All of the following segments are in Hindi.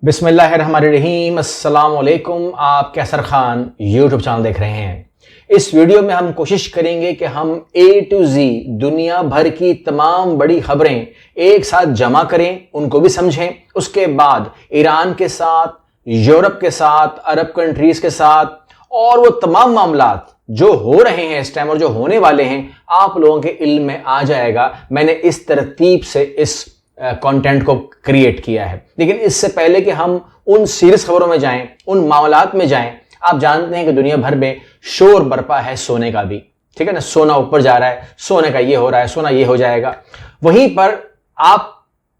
बिस्मिल्लाहिर्रहमानिर्रहीम। अस्सलाम वालेकुम। आप कैसर खान यूट्यूब चैनल देख रहे हैं। इस वीडियो में हम कोशिश करेंगे कि हम ए टू जी दुनिया भर की तमाम बड़ी खबरें एक साथ जमा करें, उनको भी समझें। उसके बाद ईरान के साथ, यूरोप के साथ, अरब कंट्रीज के साथ और वो तमाम मामलात जो हो रहे हैं इस टाइम और जो होने वाले हैं आप लोगों के इल्म में आ जाएगा। मैंने इस तरतीब से इस कंटेंट को क्रिएट किया है। लेकिन इससे पहले कि हम उन सीरियस खबरों में जाएं, उन मामलात में जाएं, आप जानते हैं कि दुनिया भर में शोर बरपा है सोने का भी, ठीक है ना। सोना ऊपर जा रहा है, सोने का ये हो रहा है, सोना ये हो जाएगा। वहीं पर आप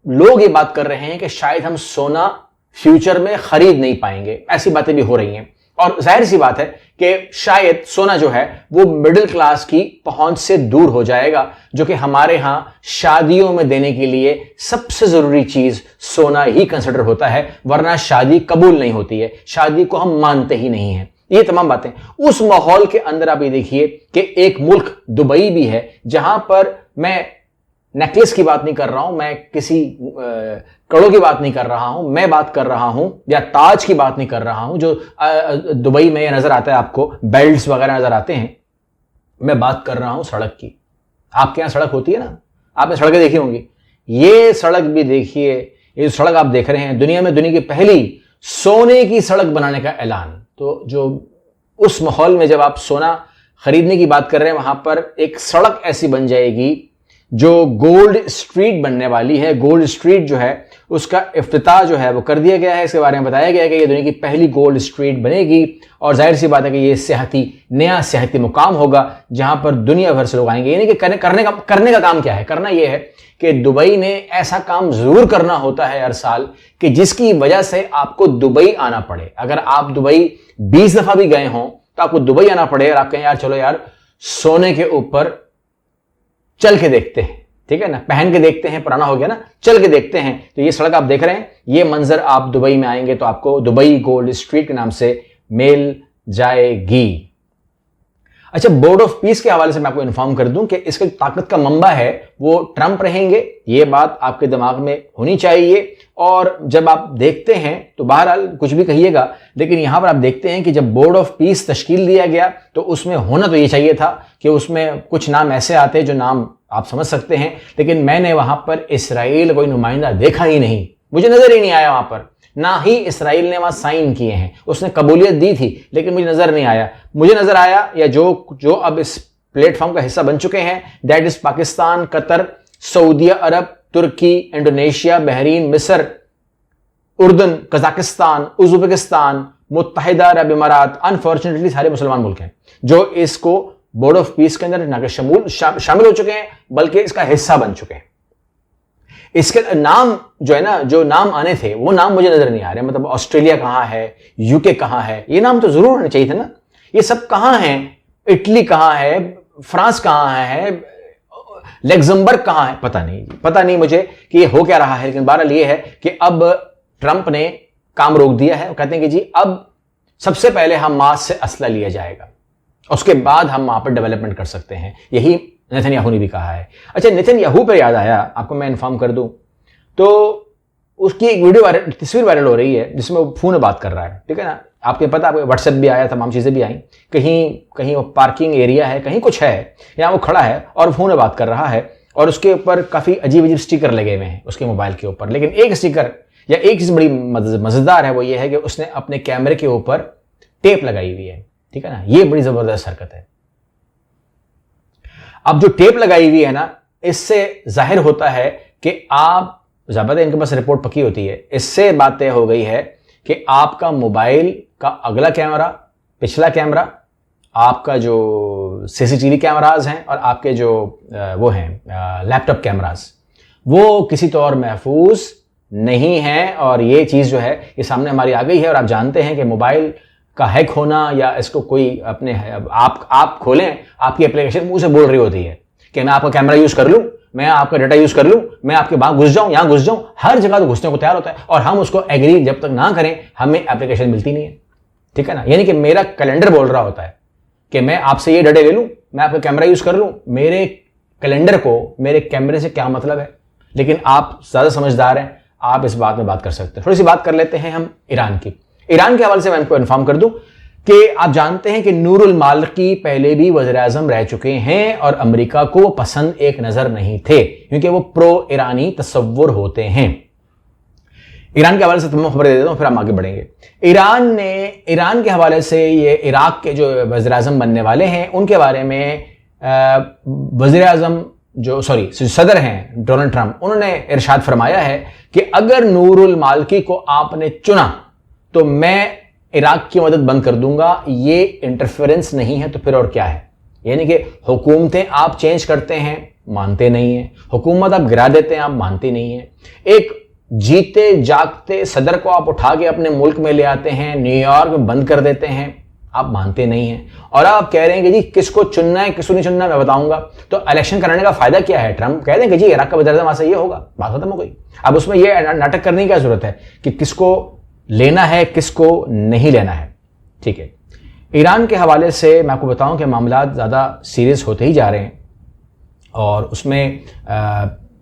लोग ये बात कर रहे हैं कि शायद हम सोना फ्यूचर में खरीद नहीं पाएंगे, ऐसी बातें भी हो रही हैं। और जाहिर सी बात है कि शायद सोना जो है वो मिडिल क्लास की पहुंच से दूर हो जाएगा, जो कि हमारे यहां शादियों में देने के लिए सबसे जरूरी चीज सोना ही कंसिडर होता है, वरना शादी कबूल नहीं होती है, शादी को हम मानते ही नहीं है। ये तमाम बातें उस माहौल के अंदर आप ये देखिए कि एक मुल्क दुबई भी है जहां पर मैं नेकलेस की बात नहीं कर रहा हूं, मैं किसी कड़ों की बात नहीं कर रहा हूं, मैं बात कर रहा हूं या ताज की बात नहीं कर रहा हूं जो दुबई में नजर आता है, आपको बेल्ट्स वगैरह नजर आते हैं। मैं बात कर रहा हूं सड़क की। आपके यहां सड़क होती है ना, आपने सड़कें देखी होंगी। ये सड़क भी देखिए, ये सड़क आप देख रहे हैं दुनिया की पहली सोने की सड़क बनाने का ऐलान। तो जो उस माहौल में जब आप सोना खरीदने की बात कर रहे हैं, वहां पर एक सड़क ऐसी बन जाएगी जो गोल्ड स्ट्रीट बनने वाली है। गोल्ड स्ट्रीट जो है उसका इफ्तिताह जो है वो कर दिया गया है। इसके बारे में बताया गया है कि ये दुनिया की पहली गोल्ड स्ट्रीट बनेगी और जाहिर सी बात है कि ये नया सियाहती मुकाम होगा जहां पर दुनिया भर से लोग आएंगे। यानी कि करने का काम क्या है? करना यह है कि दुबई ने ऐसा काम जरूर करना होता है हर साल कि जिसकी वजह से आपको दुबई आना पड़े। अगर आप दुबई 20 दफा भी गए हों तो आपको दुबई आना पड़े और आप कहें यार चलो यार सोने के ऊपर चल के देखते हैं, ठीक है ना, पहन के देखते हैं, पुराना हो गया ना, चल के देखते हैं। तो ये सड़क आप देख रहे हैं, ये मंजर आप दुबई में आएंगे तो आपको दुबई गोल्ड स्ट्रीट के नाम से मिल जाएगी। अच्छा, बोर्ड ऑफ पीस के हवाले से मैं आपको इन्फॉर्म कर दूं कि इसकी ताकत का मंबा है वो ट्रंप रहेंगे। ये बात आपके दिमाग में होनी चाहिए। और जब आप देखते हैं तो बहरहाल कुछ भी कहिएगा, लेकिन यहां पर आप देखते हैं कि जब बोर्ड ऑफ पीस तश्कील दिया गया तो उसमें होना तो ये चाहिए था कि उसमें कुछ नाम ऐसे आते जो नाम आप समझ सकते हैं, लेकिन मैंने वहां पर इसराइल कोई नुमाइंदा देखा ही नहीं, मुझे नजर ही नहीं आया वहां पर। ना ही इसराइल ने वहां साइन किए हैं, उसने कबूलियत दी थी लेकिन मुझे नजर नहीं आया। मुझे नजर आया या जो अब इस प्लेटफॉर्म का हिस्सा बन चुके हैं, that is Pakistan, Qatar, Saudi Arab, Turkey, Indonesia, Bahrain, मिस्र, उर्दन, कजाकिस्तान, उज्बेकिस्तान, मुत्तहिदा अरब इमारात। अनफॉर्चुनेटली सारे मुसलमान मुल्क हैं जो इसको बोर्ड ऑफ पीस के अंदर ना शामिल हो चुके हैं बल्कि इसका हिस्सा बन चुके हैं। इसके नाम जो है ना, जो नाम आने थे वो नाम मुझे नजर नहीं आ रहे। मतलब ऑस्ट्रेलिया कहां है, यूके कहां है, ये नाम तो जरूर होने चाहिए थे ना। ये सब कहां है? इटली कहां है, फ्रांस कहां है, लग्जमबर्ग कहां है? पता नहीं मुझे कि ये हो क्या रहा है। लेकिन बहरहाल ये है कि अब ट्रंप ने काम रोक दिया है। वो कहते हैं कि जी अब सबसे पहले हमास से असला लिया जाएगा, उसके बाद हम वहां पर डेवलपमेंट कर सकते हैं। यही नेतन्याहू ने भी कहा है। अच्छा, नेतन्याहू पर याद आया, आपको मैं इन्फॉर्म कर दूं तो उसकी एक तस्वीर वायरल हो रही है जिसमें वो फोन में बात कर रहा है, ठीक है ना। आपको पता, आपको व्हाट्सएप भी आया, तमाम चीजें भी आई। कहीं वो पार्किंग एरिया है, कहीं कुछ है, यहाँ वो खड़ा है और फोन में बात कर रहा है और उसके ऊपर काफी अजीब स्टिकर लगे हुए हैं उसके मोबाइल के ऊपर। लेकिन एक स्टिकर या एक चीज बड़ी मजेदार है, वो ये है कि उसने अपने कैमरे के ऊपर टेप लगाई हुई है, ठीक है ना। ये बड़ी जबरदस्त हरकत है। अब जो टेप लगाई हुई है ना, इससे जाहिर होता है कि आप ज़्यादा इनके पास रिपोर्ट पक्की होती है। इससे बातें हो गई है कि आपका मोबाइल का अगला कैमरा, पिछला कैमरा, आपका जो सीसीटीवी कैमराज हैं और आपके जो वो हैं लैपटॉप कैमराज, वो किसी तौर महफूज नहीं है। और ये चीज़ जो है ये सामने हमारी आ गई है। और आप जानते हैं कि मोबाइल का हैक होना या इसको कोई अपने आप खोलें, आपकी एप्लीकेशन मुंह से बोल रही होती है कि मैं आपका कैमरा यूज कर लूं, मैं आपका डाटा यूज कर लूं, मैं आपके वहां घुस जाऊं, यहां घुस जाऊं, हर जगह तो घुसने को तैयार होता है। और हम उसको एग्री जब तक ना करें हमें एप्लीकेशन मिलती नहीं है, ठीक है ना। यानी कि मेरा कैलेंडर बोल रहा होता है कि मैं आपसे ये डाटा ले लूं, मैं आपका कैमरा यूज कर लूं, मेरे कैलेंडर को मेरे कैमरे से क्या मतलब है। लेकिन आप ज्यादा समझदार हैं, आप इस बात में बात कर सकते हैं। थोड़ी सी बात कर लेते हैं हम ईरान की। ईरान के हवाले से मैं आपको इन्फॉर्म कर दूं कि आप जानते हैं कि नूरुल मालिकी पहले भी वज़ीर-ए-आज़म रह चुके हैं और अमेरिका को वो पसंद एक नजर नहीं थे, क्योंकि वो प्रो ईरानी तस्वुर होते हैं। ईरान के हवाले से तुम्हें खबर दे देता हूं, फिर हम आगे बढ़ेंगे। ईरान के हवाले से ये इराक के जो वज़ीर-ए-आज़म बनने वाले हैं उनके बारे में वज़ीर-ए-आज़म जो सदर हैं डोनाल्ड ट्रंप, उन्होंने इरशाद फरमाया है कि अगर नूरुल मालिकी को आपने चुना तो मैं इराक की मदद बंद कर दूंगा। ये इंटरफेरेंस नहीं है तो फिर और क्या है? यानी कि हुकूमतें आप चेंज करते हैं, मानते नहीं हैं, हुकूमत आप गिरा देते हैं, आप मानते नहीं हैं। एक जीते जागते सदर को आप उठा के अपने मुल्क में ले आते हैं, न्यूयॉर्क में बंद कर देते हैं, आप मानते नहीं हैं। और आप कह रहे हैं कि जी किसको चुनना है किसको नहीं चुनना मैं बताऊंगा। तो इलेक्शन कराने का फायदा क्या है? ट्रंप कह दें कि जी इराक का वज़ीर-ए-आज़म से ये होगा, बात खत्म हो गई। अब उसमें ये नाटक करने की क्या जरूरत है कि किसको लेना है किसको नहीं लेना है। ठीक है, ईरान के हवाले से मैं आपको बताऊं कि मामला ज़्यादा सीरियस होते ही जा रहे हैं और उसमें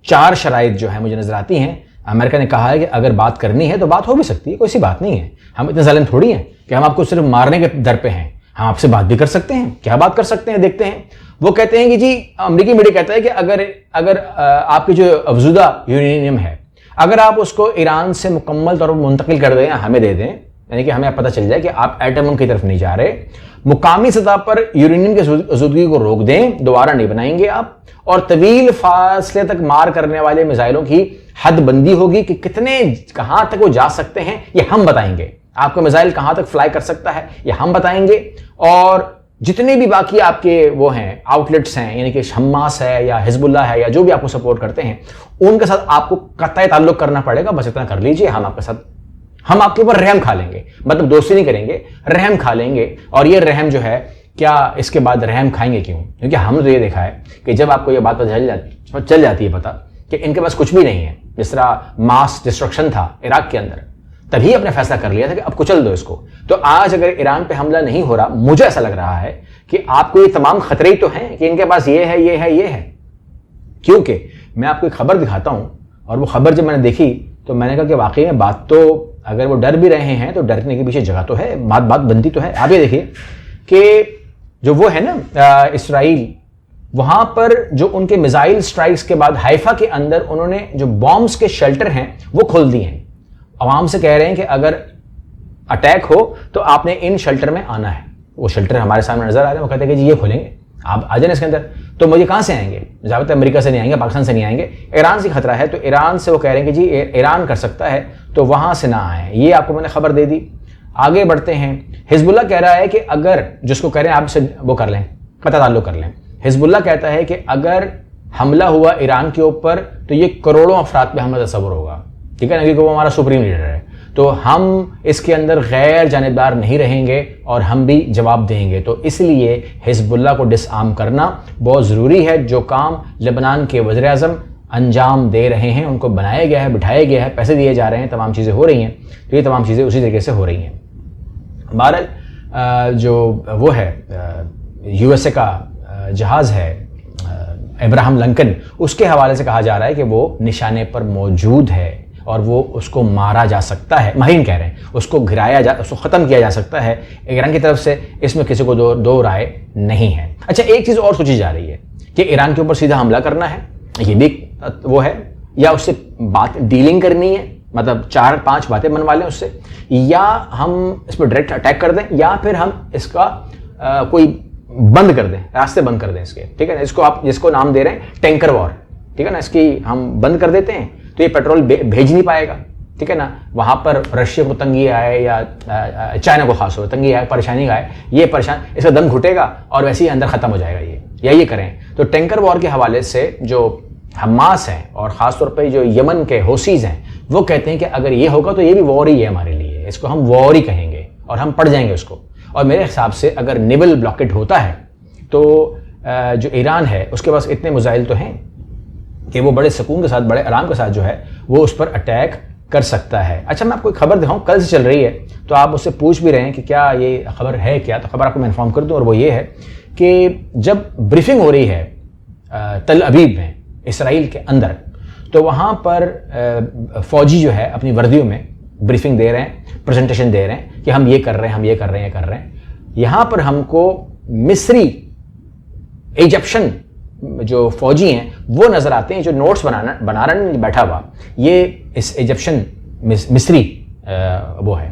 4 शराइत जो है मुझे नज़र आती हैं। अमेरिका ने कहा है कि अगर बात करनी है तो बात हो भी सकती है, कोई सी बात नहीं है। हम इतने जालिम थोड़ी हैं कि हम आपको सिर्फ मारने के दर पे हैं, हम आपसे बात भी कर सकते हैं। क्या बात कर सकते हैं देखते हैं। वो कहते हैं कि जी अमेरिकी मीडिया कहता है कि अगर आपकी जो अफजुदा यूरेनियम है अगर आप उसको ईरान से मुकम्मल तौर पर मुंतकिल कर दें या हमें दे दें, यानी कि हमें पता चल जाए कि आप एटम की तरफ नहीं जा रहे, मुकामी सतह पर यूरेनियम की आज़ूदगी को रोक दें, दोबारा नहीं बनाएंगे आप, और तवील फासले तक मार करने वाले मिसाइलों की हदबंदी होगी कि कितने कहां तक वो जा सकते हैं ये हम बताएंगे। आपका मिसाइल कहां तक फ्लाई कर सकता है ये हम बताएंगे। और जितने भी बाकी आपके वो हैं आउटलेट्स हैं, यानी कि हमास है या हिजबुल्लाह है या जो भी आपको सपोर्ट करते हैं, उनके साथ आपको कतई ताल्लुक करना पड़ेगा। बस इतना कर लीजिए, हम आपके ऊपर रहम खा लेंगे, मतलब दोस्ती नहीं करेंगे, रहम खा लेंगे। और ये रहम जो है, क्या इसके बाद रहम खाएंगे क्यों? क्योंकि हमने तो ये देखा है कि जब आपको ये बात चल जाती है पता कि इनके पास कुछ भी नहीं है, जिस तरह मास डिस्ट्रक्शन था इराक के अंदर, तभी अपने फैसला कर लिया था कि अब कुचल दो इसको। तो आज अगर ईरान पे हमला नहीं हो रहा, मुझे ऐसा लग रहा है कि आपको ये तमाम खतरे तो हैं कि इनके पास ये है ये है ये है। क्योंकि मैं आपको एक खबर दिखाता हूं और वो खबर जब मैंने देखी तो मैंने कहा कि वाकई में बात तो, अगर वो डर भी रहे हैं तो डरने के पीछे जगह तो है, बात बनती तो है। आप ये देखिए कि जो वो है ना इसराइल, वहां पर जो उनके मिसाइल स्ट्राइक्स के बाद हाइफा के अंदर उन्होंने जो बॉम्ब्स के शेल्टर हैं वो खोल दिए हैं। आवाम से कह रहे हैं कि अगर अटैक हो तो आपने इन शेल्टर में आना है। वो शेल्टर हमारे सामने नजर आ रहे हैं, वो कहते हैं कि जी ये खोलेंगे, आप आ जाए इसके अंदर। तो मुझे कहां से आएंगे? ज़्यादातर अमेरिका से नहीं आएंगे, पाकिस्तान से नहीं आएंगे, ईरान से खतरा है। तो ईरान से वो कह रहे हैं कि जी ईरान कर सकता है तो वहां से ना आए। ये आपको मैंने खबर दे दी। आगे बढ़ते हैं। हिजबुल्लाह कह रहा है कि अगर, जिसको कह रहे हैं आपसे वो कर लें, पता ताल्लुक कर लें। हिजबुल्लाह कहता है कि अगर हमला हुआ ईरान के ऊपर तो ये करोड़ों अफराद पे हमला तस्वर होगा, ठीक है ना, क्योंकि वो हमारा सुप्रीम लीडर है। तो हम इसके अंदर गैर जानिबदार नहीं रहेंगे और हम भी जवाब देंगे। तो इसलिए हिजबुल्लाह को डिसआर्म करना बहुत ज़रूरी है। जो काम लेबनान के वज़ीर-ए-आज़म अंजाम दे रहे हैं, उनको बनाया गया है, बिठाया गया है, पैसे दिए जा रहे हैं, तमाम चीज़ें हो रही हैं, तो ये तमाम चीज़ें उसी तरीके से हो रही हैं। बहरहाल जो वो है USA का जहाज़ है अब्राहम लिंकन, उसके हवाले से कहा जा रहा है कि वो निशाने पर मौजूद है और वो उसको मारा जा सकता है। माहिरीन कह रहे हैं उसको उसको ख़त्म किया जा सकता है ईरान की तरफ से। इसमें किसी को दो राय नहीं है। अच्छा, एक चीज़ और सोची जा रही है कि ईरान के ऊपर सीधा हमला करना है, ये भी वो है, या उससे बात डीलिंग करनी है, मतलब 4-5 बातें बनवा लें उससे, या हम इस पर डायरेक्ट अटैक कर दें, या फिर हम इसका कोई बंद कर दें, रास्ते बंद कर दें इसके, ठीक है ना। इसको आप जिसको नाम दे रहे हैं टैंकर वॉर, ठीक है ना, इसकी हम बंद कर देते हैं तो ये पेट्रोल भेज नहीं पाएगा, ठीक है ना। वहां पर रशिया को तंगी आए या चाइना को खास हो तंगी आए, परेशानी आए, ये परेशान, इसका दम घुटेगा और वैसे ही अंदर खत्म हो जाएगा ये करें। तो टैंकर वॉर के हवाले से जो हमास हैं और ख़ासतौर पर जो यमन के होसीज हैं, वो कहते हैं कि अगर ये होगा तो ये भी वॉर ही है हमारे लिए, इसको हम वॉर ही कहेंगे और हम पड़ जाएंगे उसको। और मेरे हिसाब से अगर नेवल ब्लॉकेट होता है तो जो ईरान है उसके पास इतने मिसाइल तो हैं कि वो बड़े सुकून के साथ, बड़े आराम के साथ जो है वो उस पर अटैक कर सकता है। अच्छा, मैं आपको एक खबर दिखाऊं, कल से चल रही है, तो आप उससे पूछ भी रहे हैं कि क्या ये खबर है क्या, तो खबर आपको मैं इन्फॉर्म कर दूं, और वो ये है कि जब ब्रीफिंग हो रही है तल अबीब में इसराइल के अंदर, तो वहाँ पर फौजी जो है अपनी वर्दियों में ब्रीफिंग दे रहे हैं, प्रेजेंटेशन दे रहे हैं कि हम ये कर रहे हैं, हम ये कर रहे हैं, ये कर रहे हैं। यहाँ पर हमको मिस्री इजिप्शियन जो फौजी हैं वो नजर आते हैं, जो नोट्स बना रहे हैं बैठा हुआ, ये इस इजिप्शियन मिस्री वो है।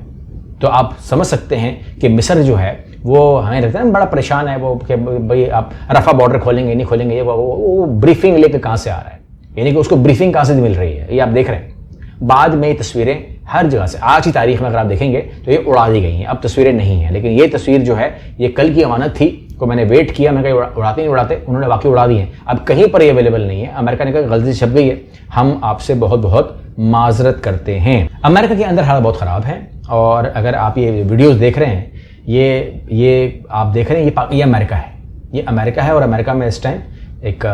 तो आप समझ सकते हैं कि मिस्र जो है वो हमें लगता है बड़ा परेशान है वो कि भाई आप रफा बॉर्डर खोलेंगे नहीं खोलेंगे, वो ब्रीफिंग लेकर कहाँ से आ रहा है, यानी कि उसको ब्रीफिंग कहाँ से मिल रही है, ये आप देख रहे हैं। बाद में ये तस्वीरें हर जगह से आज की तारीख में अगर आप देखेंगे तो ये उड़ा दी गई हैं, अब तस्वीरें नहीं हैं। लेकिन ये तस्वीर जो है ये कल की अमानत थी, को मैंने वेट किया, मैं कहीं उड़ाते नहीं उड़ाते, उन्होंने वाकई उड़ा दी है। अब कहीं पर ये अवेलेबल नहीं है, अमेरिका ने कहा गलती से छप गई है, हम आपसे बहुत बहुत माजरत करते हैं। अमेरिका के अंदर हालत बहुत ख़राब है और अगर आप ये वीडियोज़ देख रहे हैं, ये आप देख रहे हैं, ये अमेरिका है, ये अमेरिका है। और अमेरिका में इस टाइम एक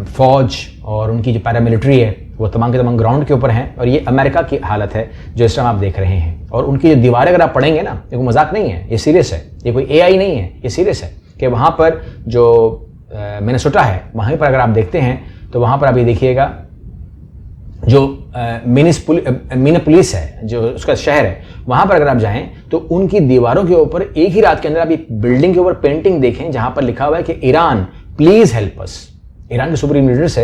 फ़ौज और उनकी जो पैरामिलिट्री है वो तमाम के तमाम ग्राउंड के ऊपर हैं और ये अमेरिका की हालत है जो इस टाइम आप देख रहे हैं। और उनकी जो दीवारें अगर आप पढ़ेंगे ना, ये कोई मजाक नहीं है, ये सीरियस है, ये कोई AI नहीं है, ये सीरियस है कि वहाँ पर जो मिनेसोटा है वहीं पर अगर आप देखते हैं तो वहाँ पर आप ये देखिएगा जो मिनेपोलिस है, जो उसका शहर है, वहाँ पर अगर आप जाएं तो उनकी दीवारों के ऊपर एक ही रात के अंदर आप एक बिल्डिंग के ऊपर पेंटिंग देखें जहाँ पर लिखा हुआ है कि Iran please help us. Iran के सुप्रीम लीडर से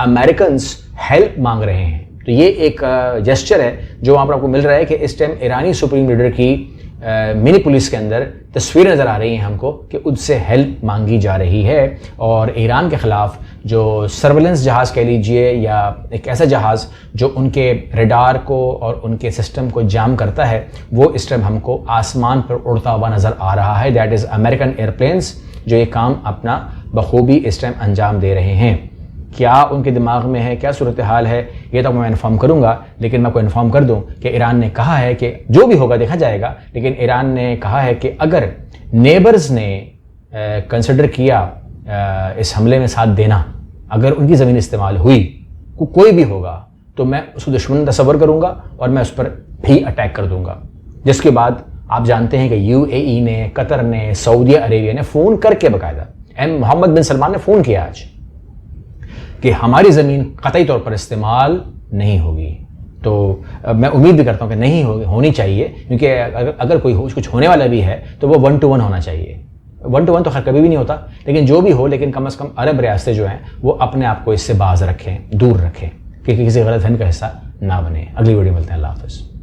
अमेरिकन्स हेल्प मांग रहे हैं। तो ये एक जेस्चर है जो वहाँ पर आपको मिल रहा है कि इस टाइम ईरानी सुप्रीम लीडर की मिनीपोलिस के अंदर तस्वीरें नज़र आ रही हैं हमको कि उनसे हेल्प मांगी जा रही है। और ईरान के ख़िलाफ़ जो सर्वेलेंस जहाज़ कह लीजिए या एक ऐसा जहाज़ जो उनके रडार को और उनके सिस्टम को जाम करता है, वो इस टाइम हमको आसमान पर उड़ता हुआ नज़र आ रहा है। दैट इज़ अमेरिकन एयरप्लेन्स जो ये काम अपना बखूबी इस टाइम अंजाम दे रहे हैं। क्या उनके दिमाग में है, क्या सूरत हाल है, ये तो मैं इन्फॉर्म करूंगा। लेकिन मैं आपको इन्फॉर्म कर दूं कि ईरान ने कहा है कि जो भी होगा देखा जाएगा, लेकिन ईरान ने कहा है कि अगर नेबर्स ने कंसिडर किया इस हमले में साथ देना, अगर उनकी ज़मीन इस्तेमाल हुई, कोई भी होगा, तो मैं उसको दुश्मन तस्वर करूंगा और मैं उस पर भी अटैक कर दूंगा। जिसके बाद आप जानते हैं कि UAE ने, कतर ने, सऊदी अरेबिया ने फ़ोन करके बाकायदा मोहम्मद बिन सलमान ने फ़ोन किया आज कि हमारी ज़मीन कतई तौर पर इस्तेमाल नहीं होगी। तो मैं उम्मीद भी करता हूँ कि नहीं होनी चाहिए, क्योंकि अगर कोई कुछ होने वाला भी है तो वो 1 to 1 होना चाहिए। 1 to 1 तो खैर कभी भी नहीं होता, लेकिन जो भी हो, लेकिन कम से कम अरब रियासतें जो हैं वो अपने आप को इससे बाज रखें, दूर रखें, कि किसी गलतफहमी का हिस्सा ना बने। अगली वीडियो मिलते हैं। अल्लाह हाफ़िज़।